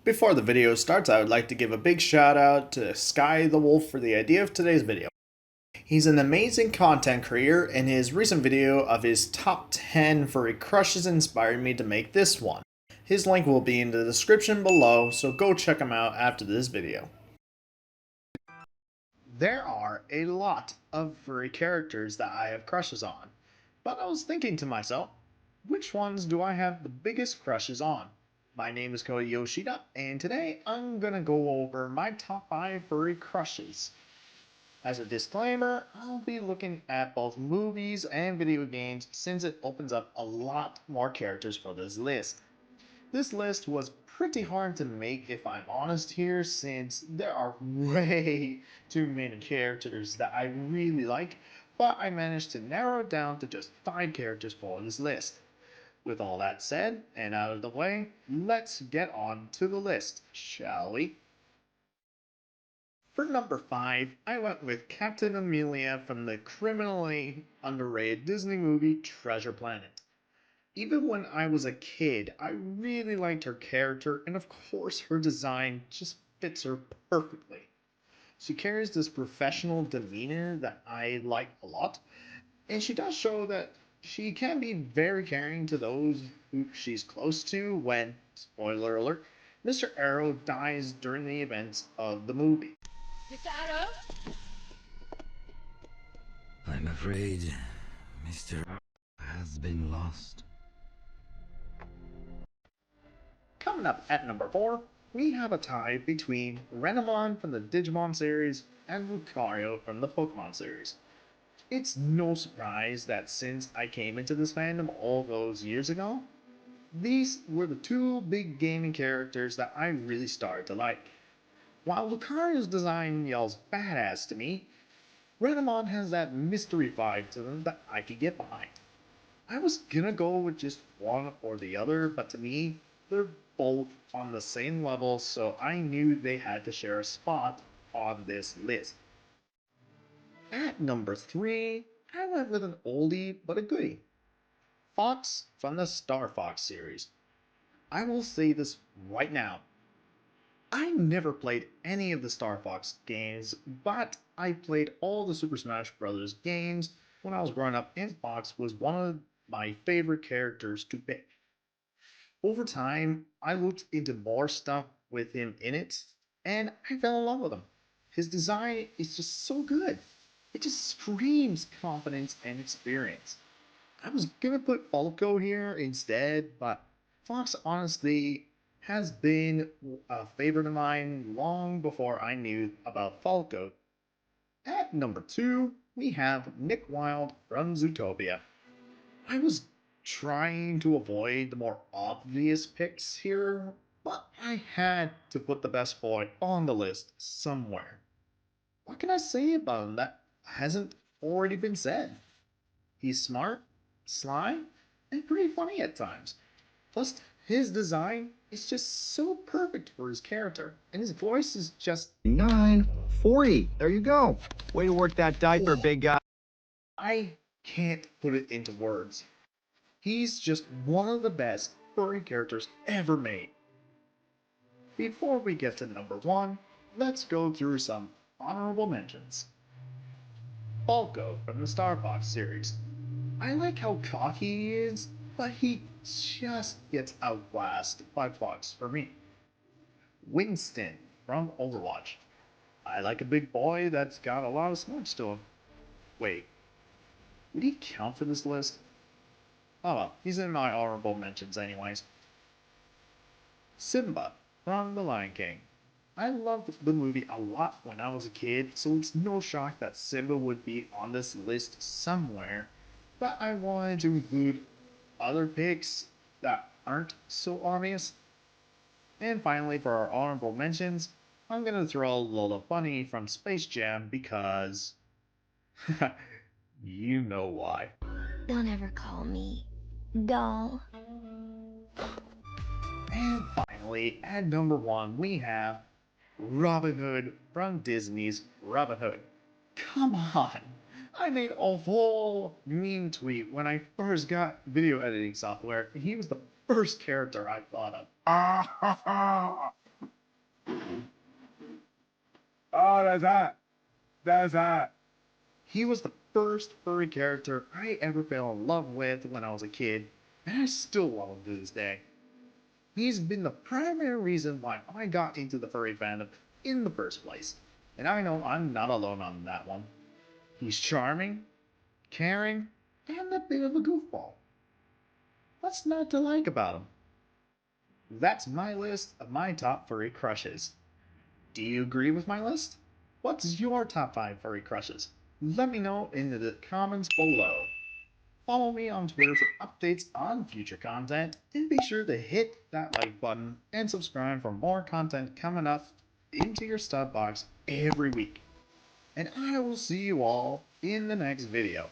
Before the video starts, I would like to give a big shout out to Sky the Wolf for the idea of today's video. He's an amazing content creator, and his recent video of his top 10 furry crushes inspired me to make this one. His link will be in the description below, so go check him out after this video. There are a lot of furry characters that I have crushes on, but I was thinking to myself, which ones do I have the biggest crushes on? My name is CodyYoshida, and today I'm gonna go over my top 5 furry crushes. As a disclaimer, I'll be looking at both movies and video games since it opens up a lot more characters for this list. This list was pretty hard to make if I'm honest here, since there are way too many characters that I really like, but I managed to narrow it down to just 5 characters for this list. With all that said and out of the way, let's get on to the list, shall we? For number 5, I went with Captain Amelia from the criminally underrated Disney movie Treasure Planet. Even when I was a kid, I really liked her character, and of course her design just fits her perfectly. She carries this professional demeanor that I like a lot, and she does show that she can be very caring to those who she's close to when, spoiler alert, Mr. Arrow dies during the events of the movie. Mr. Arrow? I'm afraid Mr. has been lost. Coming up at number 4, we have a tie between Renamon from the Digimon series and Lucario from the Pokemon series. It's no surprise that since I came into this fandom all those years ago, these were the two big gaming characters that I really started to like. While Lucario's design yells badass to me, Renamon has that mystery vibe to them that I could get behind. I was gonna go with just one or the other, but to me, they're both on the same level, so I knew they had to share a spot on this list. At number 3, I went with an oldie but a goodie. Fox from the Star Fox series. I will say this right now. I never played any of the Star Fox games, but I played all the Super Smash Bros. Games when I was growing up, and Fox was one of my favorite characters to pick. Over time, I looked into more stuff with him in it, and I fell in love with him. His design is just so good. It just screams confidence and experience. I was gonna put Falco here instead, but Fox honestly has been a favorite of mine long before I knew about Falco. At number 2, we have Nick Wilde from Zootopia. I was trying to avoid the more obvious picks here, but I had to put the best boy on the list somewhere. What can I say about him that hasn't already been said? He's smart, sly, and pretty funny at times. Plus, his design is just so perfect for his character, and his voice is just 940. There you go. Way to work that diaper, big guy. I can't put it into words. He's just one of the best furry characters ever made. Before we get to number 1, let's go through some honorable mentions. Falco from the Star Fox series. I like how cocky he is, but he just gets outclassed by Fox for me. Winston from Overwatch. I like a big boy that's got a lot of smarts to him. Wait, would he count for this list? Oh well, he's in my honorable mentions anyways. Simba from The Lion King. I loved the movie a lot when I was a kid, so it's no shock that Simba would be on this list somewhere, but I wanted to include other picks that aren't so obvious. And finally, for our honorable mentions, I'm gonna throw Lola Bunny from Space Jam because you know why. Don't ever call me doll. And finally, at number 1, we have Robin Hood from Disney's Robin Hood. Come on! I made a whole meme tweet when I first got video editing software, and he was the first character I thought of. Oh, that's hot. That's hot. He was the first furry character I ever fell in love with when I was a kid, and I still love him to this day. He's been the primary reason why I got into the furry fandom in the first place, and I know I'm not alone on that one. He's charming, caring, and a bit of a goofball. What's not to like about him? That's my list of my top furry crushes. Do you agree with my list? What's your top 5 furry crushes? Let me know in the comments below. Follow me on Twitter for updates on future content, and be sure to hit that like button and subscribe for more content coming up into your stub box every week. And I will see you all in the next video.